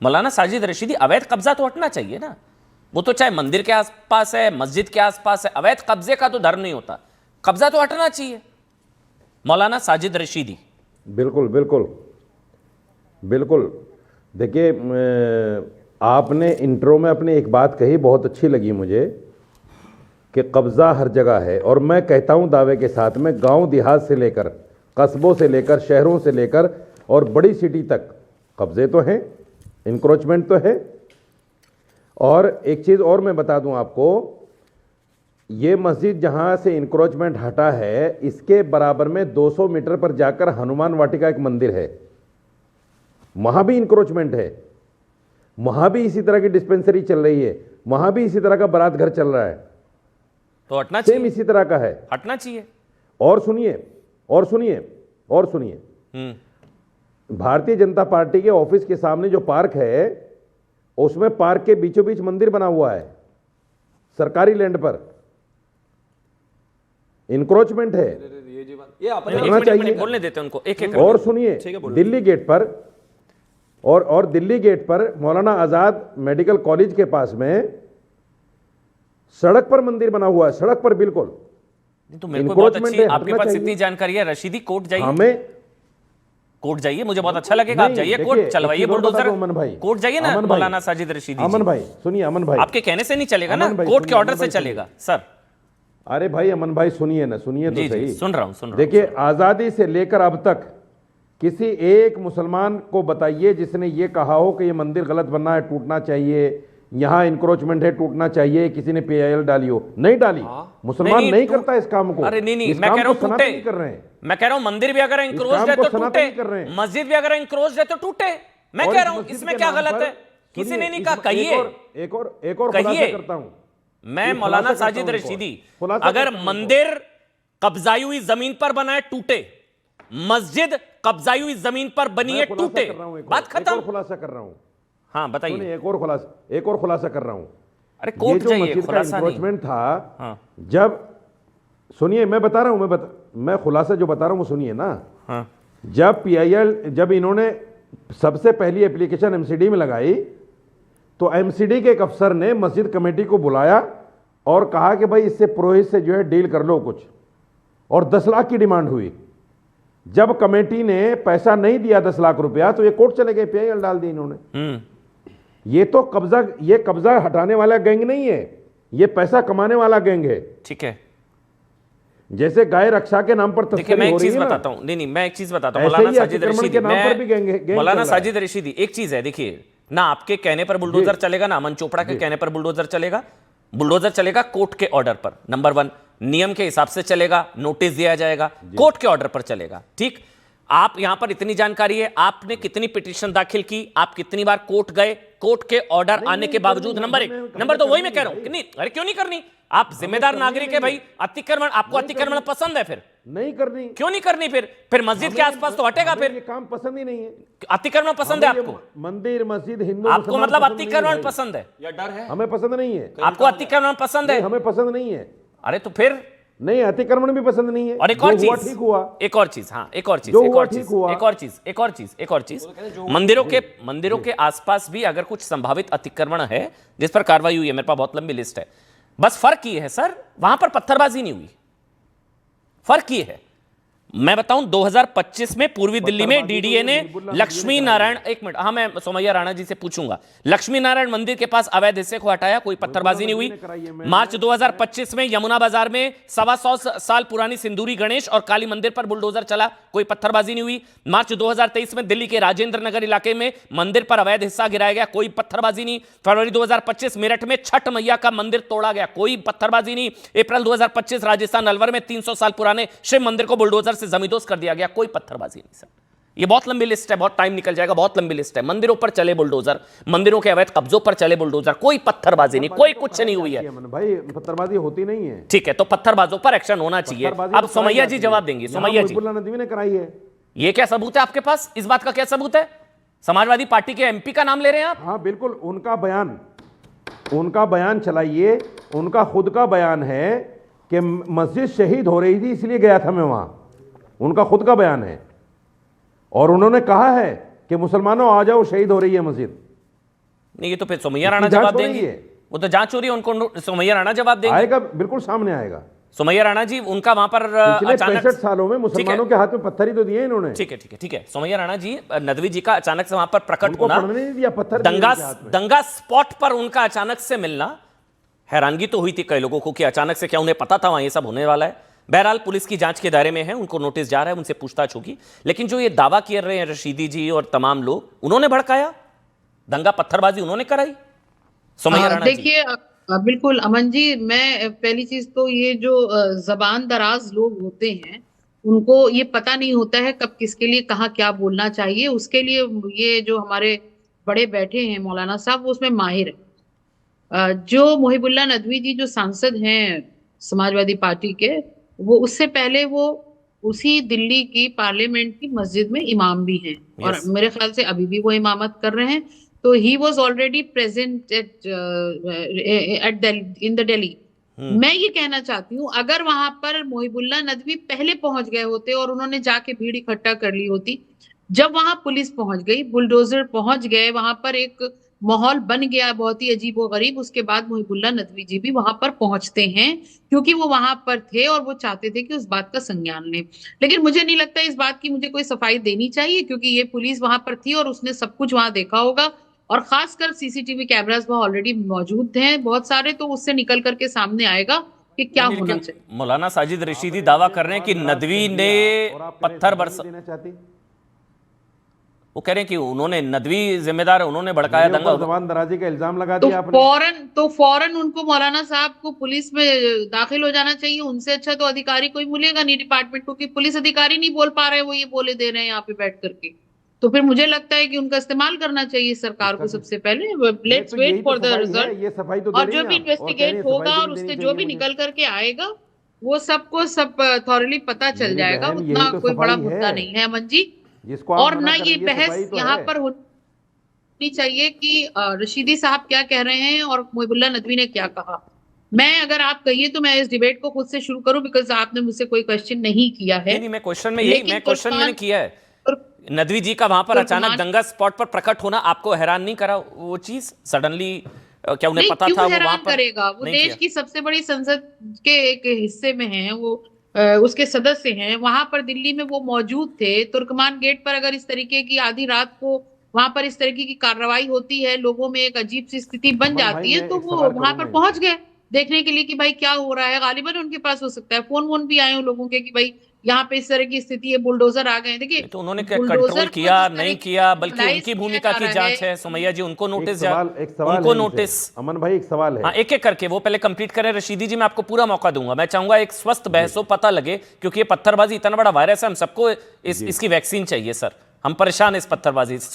मौलाना साजिद रशीदी, अवैध कब्जा तो हटना चाहिए ना। वो तो चाहे मंदिर के आसपास है, मस्जिद के आसपास है, अवैध कब्जे का तो धर्म नहीं होता, कब्जा तो हटना चाहिए। मौलाना साजिद रशीदी। बिल्कुल बिल्कुल बिल्कुल। देखिए, आपने इंट्रो में अपनी एक बात कही, बहुत अच्छी लगी मुझे, कि कब्जा हर जगह है। और मैं कहता हूं दावे के साथ में, गांव देहात से लेकर, कस्बों से लेकर, शहरों से लेकर और बड़ी सिटी तक कब्जे तो हैं, इंक्रोचमेंट तो है। और एक चीज़ और मैं बता दूं आपको, ये मस्जिद जहां से इंक्रोचमेंट हटा है, इसके बराबर में 200 मीटर पर जाकर हनुमान वाटिका एक मंदिर है, वहां भी इंक्रोचमेंट है, वहां भी इसी तरह की डिस्पेंसरी चल रही है, वहां भी इसी तरह का बारात घर चल रहा है, तो हटना चाहिए, सेम इसी तरह का है, हटना चाहिए। और सुनिए और सुनिए और सुनिए, भारतीय जनता पार्टी के ऑफिस के सामने जो पार्क है, उसमें पार्क के बीचों बीच मंदिर बना हुआ है, सरकारी लैंड पर इंक्रोचमेंट है, करना चाहिए। बोलने देते उनको एक-एक। और सुनिए, दिल्ली गेट पर और दिल्ली गेट पर मौलाना आजाद मेडिकल कॉलेज के पास में सड़क पर मंदिर बना हुआ है, सड़क पर बिल्कुल। तो मेरे को बहुत अच्छी, आपके पास इतनी जानकारी है। रशीदी, कोर्ट जाइए, हमें कोर्ट जाइए, मुझे बहुत अच्छा लगेगा। आप जाइए कोर्ट, चलवाइए बुलडोजर, कोर्ट जाइए ना मौलाना साजिद रशीदी। अमन भाई सुनिए, अमन भाई, आपके कहने से नहीं चलेगा ना, कोर्ट के ऑर्डर से चलेगा सर। अरे भाई अमन भाई सुनिए ना, सुनिए तो सही। सुन रहा हूं। देखिए, आजादी से लेकर अब तक किसी एक मुसलमान को बताइए जिसने ये कहा हो कि ये मंदिर गलत बनना है, टूटना चाहिए, यहाँ इंक्रोचमेंट है, टूटना चाहिए, किसी ने PIL डाली हो? नहीं डाली। मुसलमान नहीं करता इस काम को। अरे नहीं, मैं कह रहा हूं टूटे, कर रहे हैं। मैं कह रहा हूं मंदिर भी अगर इंक्रोच है तो टूटे, मस्जिद भी अगर इंक्रोच है तो टूटे। मैं कह रहा हूं इसमें क्या गलत है? किसी ने नहीं कहा, कहिए। एक और खुलासा करता हूं मैं, मौलाना साजिद रशीदी, अगर मंदिर कब्जाई हुई जमीन पर बना है टूटे, मस्जिद कब्जाई हुई जमीन पर बनी है टूटे, बात खत्म। खुलासा कर रहा हूं। हाँ बताइए। एक और खुलासा कर रहा हूं। अरे कोर्ट जाइए, खुलासा नहीं था। हाँ। जब सुनिए, मैं बता रहा हूं, मैं खुलासा जो बता रहा हूं वो सुनिए ना। हाँ। जब इन्होंने सबसे पहली एप्लीकेशन MCD में लगाई, तो MCD के एक अफसर ने मस्जिद कमेटी को बुलाया और कहा कि भाई इससे पुरोहित से जो है डील कर लो कुछ, और 10 लाख की डिमांड हुई। जब कमेटी ने पैसा नहीं दिया 10 लाख रुपया, तो ये कोर्ट चले गए, PIL डाल दी इन्होंने। ये तो कब्जा हटाने वाला गैंग नहीं है, ये पैसा कमाने वाला गैंग है। ठीक है, जैसे गाय रक्षा के नाम पर देखिए, मैं एक चीज बताता हूं। नहीं, मैं एक चीज बताता हूं मौलाना साजिद रशीदी, मौलाना साजिद रशीदी, एक चीज है, देखिए ना, आपके कहने पर बुलडोजर चलेगा ना अमन चोपड़ा के कहने पर बुलडोजर चलेगा। बुलडोजर चलेगा कोर्ट के ऑर्डर पर, नंबर 1, नियम के हिसाब से चलेगा, नोटिस दिया जाएगा, कोर्ट के ऑर्डर पर चलेगा। ठीक, आप यहां पर इतनी जानकारी है, आपने कितनी पिटीशन दाखिल की, आप कितनी बार कोर्ट गए, कोर्ट के ऑर्डर आने के बावजूद, नंबर 1, नंबर 2, वही मैं कह रहा हूं कि नहीं, अरे क्यों नहीं करनी? आप जिम्मेदार नागरिक है भाई, अतिक्रमण, आपको अतिक्रमण पसंद है, फिर नहीं करनी, क्यों नहीं करनी? फिर मस्जिद के आसपास तो हटेगा, फिर ये काम पसंद ही नहीं है। अतिक्रमण पसंद है आपको? मंदिर मस्जिद हिंदू, आपको मतलब अतिक्रमण पसंद है या डर है? हमें पसंद नहीं है। आपको अतिक्रमण पसंद है? हमें पसंद नहीं है। अरे तो फिर नहीं, अतिक्रमण भी पसंद नहीं है। और एक और चीज, ठीक हुआ, एक और चीज, हाँ, एक और चीज, मंदिरों के आसपास भी अगर कुछ संभावित अतिक्रमण है जिस पर कार्रवाई हुई है, मेरे पास बहुत लंबी लिस्ट है, बस फर्क ये है सर, वहां पर पत्थरबाजी नहीं हुई। फर्क ये है, मैं बताऊं, 2025 में पूर्वी दिल्ली में DDA ने लक्ष्मी नारायण, एक मिनट, हाँ मैं सोमैया राणा जी से पूछूंगा, लक्ष्मी नारायण मंदिर के पास अवैध हिस्से को हटाया, कोई पत्थरबाजी नहीं हुई। मार्च 2025 में यमुना बाजार में 125 साल पुरानी सिंदूरी गणेश और काली मंदिर पर बुलडोजर चला, कोई पत्थरबाजी नहीं हुई। मार्च 2023 में दिल्ली के राजेंद्र नगर इलाके में मंदिर पर अवैध हिस्सा गिराया गया, कोई पत्थरबाजी नहीं। फरवरी 2025 मेरठ में छठ मैया का मंदिर तोड़ा गया, कोई पत्थरबाजी नहीं। अप्रैल 2025 राजस्थान अलवर में 300 साल पुराने शिव मंदिर को बुलडोजर जमींदोज कर दिया गया, कोई पत्थरबाजी नहीं सर। ये बहुत लंबी लिस्ट है, बहुत टाइम निकल जाएगा, बहुत लंबी लिस्ट है। मंदिरों पर चले बुलडोजर, मंदिरों के अवैध कब्जों पर चले बुलडोजर, कोई पत्थरबाजी नहीं, कोई कुछ नहीं हुई है भाई, पत्थरबाजी होती नहीं है। ठीक है, तो पत्थरबाजों पर एक्शन होना चाहिए। अब सोमैया जी जवाब देंगे। सोमैया जी, नदवी ने कराई है, ये क्या सबूत है आपके पास? इस बात का क्या सबूत है? समाजवादी पार्टी के MP का नाम ले रहे हैं आप? हाँ बिल्कुल, उनका बयान चलाइए। उनका खुद का बयान है कि मस्जिद शहीद हो रही थी इसलिए गया था मैं वहां, उनका खुद का बयान है। और उन्होंने कहा है कि मुसलमानों आ जाओ, शहीद हो रही है मस्जिद। नहीं, ये तो फिर सोमैया राणा इसकी जांच जवाब हो रही देंगे। है। वो तो जांच हो रही है, उनको सोमैया राणा जवाब देंगे। आएगा, बिल्कुल सामने आएगा। सोमैया राणा जी, उनका वहां पर पिछले अचानक 65 सालों में मुसलमानों के हाथ में पत्थर ही तो दिए इन्होंने। ठीक है, ठीक है, ठीक है। सोमैया राणा जी, नदवी जी का अचानक से वहां पर प्रकट उनको होना, पढ़ने नहीं दिया, पत्थर दिए दंगा उनके हाथ में। दंगा स्पॉट पर उनका अचानक से मिलना, हैरानगी तो हुई थी कई लोगों को कि अचानक से क्या उन्हें पता था वहां ये सब होने वाला है। बहरहाल पुलिस की जांच के दायरे में है, उनको नोटिस जा रहा है, उनसे पूछताछ होगी। लेकिन जो ये दावा कर रहे हैं रशीदी जी और तमाम लोग, उन्होंने भड़काया, दंगा पत्थरबाजी उन्होंने कराई, सोमैया राणा जी। देखिए, बिल्कुल अमन जी, मैं पहली चीज तो ये जो जबान दराज लोग होते हैं, उनको ये पता नहीं होता है कब किसके लिए कहाँ क्या बोलना चाहिए। उसके लिए ये जो हमारे बड़े बैठे हैं मौलाना साहब, वो उसमें माहिर है। जो मुहिबुल्लाह नदवी जी जो सांसद हैं समाजवादी पार्टी के, वो उससे पहले वो उसी दिल्ली की पार्लियामेंट की मस्जिद में इमाम भी हैं, और Yes. मेरे ख्याल से अभी भी वो इमामत कर रहे हैं। तो he was already present at in the Delhi. मैं ये कहना चाहती हूँ, अगर वहां पर मुहिबुल्लाह नदवी पहले पहुंच गए होते और उन्होंने जाके भीड़ इकट्ठा कर ली होती, जब वहां पुलिस पहुंच गई, बुलडोजर पहुंच गए, वहां पर एक माहौल बन गया बहुत ही अजीब व गरीब। उसके बाद मुहिबुल्लाह नदवी जी भी वहां पर पहुंचते हैं, क्योंकि वो वहां पर थे और वो चाहते थे कि उस बात का संज्ञान लें। लेकिन मुझे नहीं लगता इस बात की मुझे कोई सफाई देनी चाहिए, क्योंकि ये पुलिस वहां पर थी और उसने सब कुछ वहां देखा होगा, और खासकर सीसीटीवी कैमरास वहां ऑलरेडी मौजूद हैं बहुत सारे, तो उससे निकल करके सामने आएगा कि क्या नहीं, होना लेकिन चाहिए। मौलाना साजिद रशीदी दावा कर रहे हैं कि नदवी ने पत्थर बरसा, देना चाहती, वो कह रहे हैं कि उन्होंने, नदवी जिम्मेदार है, उन्होंने भड़काया मेरे दंगा। ऊपर जबान दराजी का इल्जाम लगा तो दिया आपने। फौरन उनको, मौलाना साहब को पुलिस में दाखिल हो जाना चाहिए। उनसे अच्छा तो अधिकारी कोई मिलेगा नहीं डिपार्टमेंट को, कि पुलिस अधिकारी नहीं बोल पा रहे, वो ये बोले दे रहे हैं यहाँ पे बैठ करके। तो फिर मुझे लगता है कि उनका इस्तेमाल करना चाहिए सरकार को सबसे पहले। लेट्स तो यही वेट तो फॉर द सफाई है, रिजल्ट, ये सफाई तो दे और रही जो हैं भी आप, और कह रही इन्वेस्टिगेट हैं होगा सफाई और नहीं उससे देनी जो चाहिए भी मुझे। निकल करके आएगा, वो सबको सब थॉरली पता चल मेरी जाएगा। बहन, उतना यही तो कोई बड़ा सफाई मुद्दा है नहीं है अमन जी। जिसको आप और मना ना कर ये रही है, बहस सफाई तो यहाँ है। पर होनी चाहिए कि रशीदी साहब क्या कह रहे हैं और मुहिबुल्लाह नदवी ने क्या कहा। मैं, अगर आप कहिए तो मैं इस डिबेट को खुद से शुरू करूं, बिकॉज आपने मुझसे कोई क्वेश्चन नहीं किया है। नहीं, मैं क्वेश्चन में यही, मैं क्वेश्चन मैंने किया है, तुर्क- नदवी जी का वहां पर अचानक तुर्कमान- दंगा स्पॉट पर प्रकट होना आपको हैरान नहीं करा? वो चीज सडनली, क्या उन्हें नहीं, पता क्यों था वो वहां हैरान पर? करेगा? वो नहीं देश किया। की सबसे बड़ी संसद के एक हिस्से में हैं वो, उसके सदस्य हैं। वहां पर दिल्ली में वो मौजूद थे। तुर्कमान गेट पर अगर इस तरीके की आधी रात को वहां पर इस तरीके की कार्रवाई होती है, लोगों में एक अजीब सी स्थिति बन अमन भाई, जाती है, मैं तो एक वो सवाल वहां पर करूंगा पहुंच इनसे। गए देखने के लिए कि भाई क्या हो रहा है। गालिबन उनके पास हो सकता है फोन वोन भी आए हो लोगों के कि भाई यहाँ पे इस तरह की स्थिति है, बुलडोजर आ गए। देखिए, नहीं, तो उन्होंने क्या कंट्रोल बुलडोजर को किया, जिस नहीं तरीके किया, से बल्कि mobilize उनकी किया भूमिका जा की रहा जांच है। है। सुमैया जी, उनको एक नोटिस सवाल उनको है इनसे। नोटिस। अमन भाई, एक सवाल है। हाँ, एक एक करके वो पहले कंप्लीट करें। रशीदी जी, मैं आपको पूरा मौका दूंगा। मैं चाहूंगा एक स्वस्थ बहस हो, पता लगे, क्योंकि ये पत्थरबाजी इतना बड़ा वायरस है, हम सबको इसकी वैक्सीन चाहिए सर। हम परेशान हैं इस पत्थरबाजी से।